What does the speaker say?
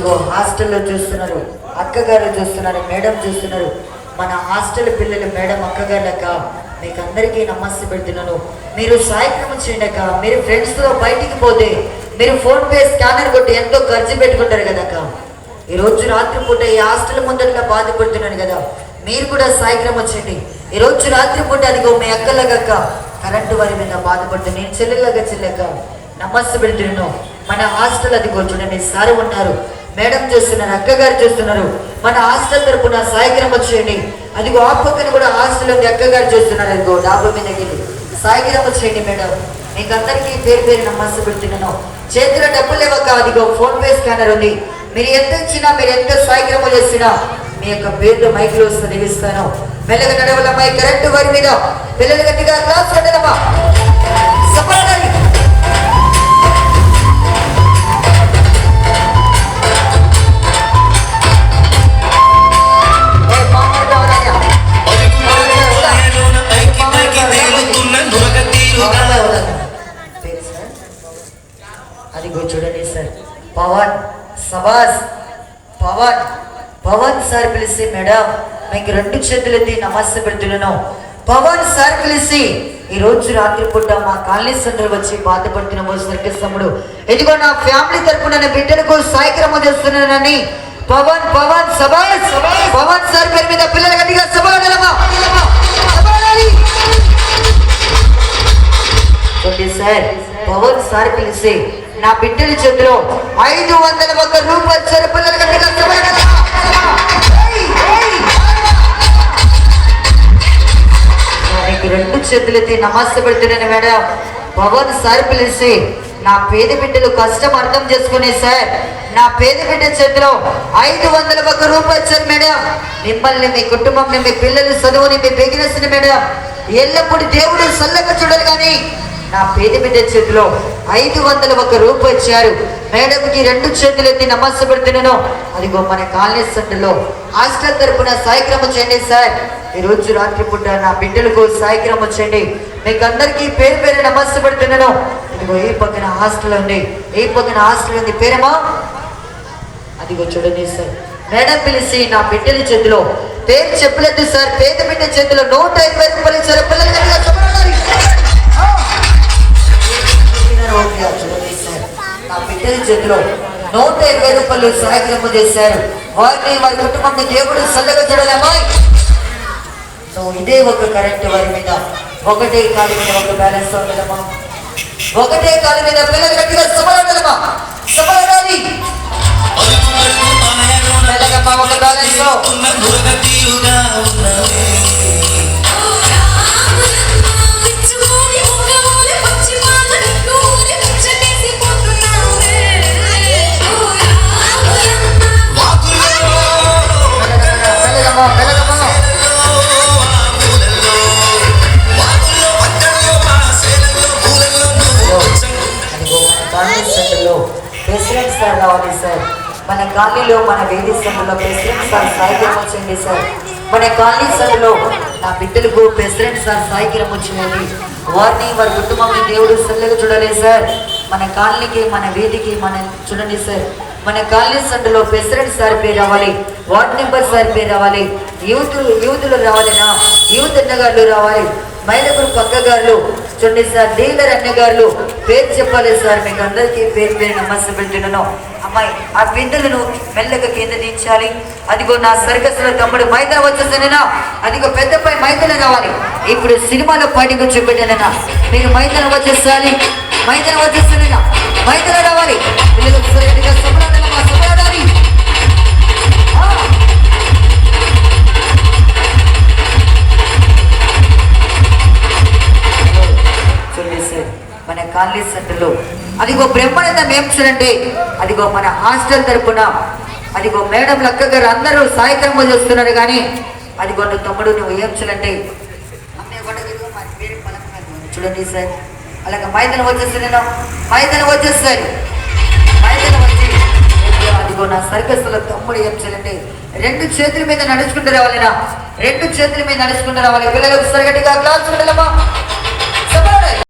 ఇదిగో హాస్టల్లో చూస్తున్నారు, అక్కగారు చూస్తున్నారు, మేడం చూస్తున్నారు. మన హాస్టల్ పిల్లలు మేడం అక్కగారు లెక్క మీకు అందరికీ నమస్తే పెడుతున్నాను. మీరు సాయక్రమం చేయండి అక్క. మీరు ఫ్రెండ్స్తో బయటికి పోతే మీరు ఫోన్పే స్కానర్ కొట్టి ఎంతో ఖర్చు పెట్టుకుంటారు కదా అక్క. ఈరోజు రాత్రిపూట ఈ హాస్టల్ ముందట్లా బాధపడుతున్నాను కదా, మీరు కూడా సాయక్రమం చేయండి. ఈరోజు రాత్రిపూట అదిగో మీ అక్కలగక్క కరెంటు వారి మీద బాధపడుతుంది. నేను చెల్లెలాగా చెల్లెక నమస్తే పెడుతున్నాను. మన హాస్టల్ అదిగో చూడండి, సార్ ఉన్నారు, మేడం చూస్తున్నారు, అక్కగారు చూస్తున్నారు. మన హాస్టల్ తరపున సాయక్రమం చేయండి. అదిగో ఆ పక్కన కూడా హాస్టల్ ఉంది, అక్కగారు చూస్తున్నారు. అదిగో డాబా మీదకి సాయక్రమం చేయండి మేడం. మీకు అందరికీ పేరు పేరు నమస్తే పెడుతున్నాను. చేతిలో డబ్బులు లేవక్క, అదిగో ఫోన్పే స్కానర్ ఉంది. మీరు ఎంత ఇచ్చినా, మీరు ఎంత సాయక్రమం చేసినా మీ యొక్క పేరులో మైక్లో చదివిస్తాను. మెల్లగా నడవలమ్మా ఈ కరెంటు వారి మీద. పిల్లలు గట్టిగా క్లాస్ పెట్టదమ్మా. అదిగో చూడండి సార్, పవన్ సబాస్ పవన్ పవన్ సార్ పిలిచి మేడం మీకు 2 చేతులు ఎత్తి నమస్తే పెడుతున్నాను. పవన్ సార్ పిలిచి ఈ రోజు రాత్రిపూట మా కాలనీ సెంటర్ వచ్చి బాధపడుతున్నాము సర్కస్ తమ్ముడు, ఇదిగో నా ఫ్యామిలీ తరపున నా బిడ్డలకు సాయక్రమం చేస్తున్నానని పవన్ పవన్ సబాస్ పవన్ సార్ పేరు మీద పిల్లలు గట్టిగా సభాడలమా సార్. పవన్ సార్ పిలిచి నా బిడ్డల చేతిలో 501 రూపాయలు ఇచ్చారు. పిల్లలు గట్టిగా సభాడలమా. నీకు 2 చేతులెత్తి నమస్తే పెడుతున్నాను మేడం. పవన్ సార్ పిలిచి నా పేద బిడ్డలు కష్టం అర్థం చేసుకునే సార్, నా పేద బిడ్డ చేతిలో 501 రూపాయలు ఇచ్చారు మేడం. మిమ్మల్ని, మీ కుటుంబంని, మీ పిల్లలు చదువుని, మీ బిజినెస్ ని మేడం ఎల్లప్పుడు దేవుడు సల్లగా చూడాలి. కానీ నా పేద బిడ్డ చేతిలో 501 రూపాయలు ఇచ్చారు. మేడంకి 2 చేతులు ఎత్తి నమస్తే పెడుతున్నాను. అదిగో మన కాలనీ సెంటర్లో హాస్టల్ తరపున సాయక్రమం చేయండి సార్. ఈరోజు రాత్రిపూట నా బిడ్డలకు సాయక్రమం చేయండి. మీకు అందరికీ పేరు పేరు నమస్తే పెడుతున్నాను. ఇదిగో ఈ పక్కన హాస్టల్ ఉంది, ఈ పక్కన హాస్టల్ ఉంది, పేరమ్మా అదిగో చూడండి సార్. మేడం పిలిచి నా బిడ్డల చేతిలో పేరు చెప్పలేదు సార్, పేద బిడ్డ చేతిలో 120 రూపాయలు ఇచ్చారు. పిల్లలు నా బిడ్డల చేతిలో 120 రూపాయలు సాయక్రమం చేశారు. వారిని, వారి కుటుంబాన్ని దేవుడు చల్లగా చూడాలమ్మా. ఇదే ఒక కరెంట్ వారి మీద ఒకటే కాలు మీద ఒక బ్యాలెన్స్ ఉండదమ్మా, ఒకటే కాలు మీద పిల్లలు గట్టిగా సమాడమ్మా సమాడాలి. ఒక బ్యాలెన్స్ ప్రెసిడెంట్ సార్ రావాలి సార్. మన కాలనీలో, మన వేది సెంటర్లో ప్రెసిడెంట్ సార్ సాయక్రమం చేయండి సార్. మన కాలనీ సెంటర్లో నా బిడ్డలకు ప్రెసిడెంట్ సార్ సాయక్రమం వచ్చిందండి. వారిని, వారి కుటుంబాన్ని దేవుడు చల్లగా చూడాలి సార్. మన కాలనీకి, మన వేదికి మన చూడండి సార్. మన కాలనీ సెంటర్లో ప్రెసిడెంట్ సార్ పేరు రావాలి, వార్డ్ మెంబర్ సార్ పేరు రావాలి, యూత్లు రావాలినా, యూత్ అన్నగారులు రావాలి, మహిళా గ్రూప్ అక్కగారులు చూడండి సార్, డీలర్ అన్నగారులు పేరు చెప్పాలి సార్. మీకు అందరికీ పేరు పేరు నమస్తే పెడుతున్నాను. అమ్మాయి ఆ బిడ్డలను మెల్లగా కింద దించాలి. అదిగో నా సర్కస్ లో తమ్ముడు మైదాన వచ్చేసానేనా, అదిగో పెద్దపై మైదాన రావాలి. ఇప్పుడు సినిమాలో పాటికి చూపెట్టానన్నా, మీరు మైదాన వచ్చేసాలి, మైదాన వచ్చేస్తానేనా, మైదాన రావాలి. పిల్లలకు సరిగ్గా సమాడాలి. మన కాలనీ సెంటర్లో అదిగో బ్రహ్మానందం ఏం చూడండి, అదిగో మన హాస్టల్ తరపున అదిగో మేడం లక్క గారు అందరూ సాయక్రమం చేస్తున్నారు. కానీ అదిగో నువ్వు తమ్ముడు నువ్వు ఏం చూడండి చూడండి సార్. అలాగే మైదానం వచ్చేసి నేను మైదానం వచ్చేస్తారు, మైదానం వచ్చి అదిగో నా సర్కస్లో తమ్ముడు ఏం చేయాలంటే 2 చేతుల మీద నడుచుకుంటూ రావాలినా, 2 చేతుల మీద నడుచుకుంటూ రావాలి. పిల్లలకు సరిగట్టిగా క్లాస్ ఉండాలమ్మా.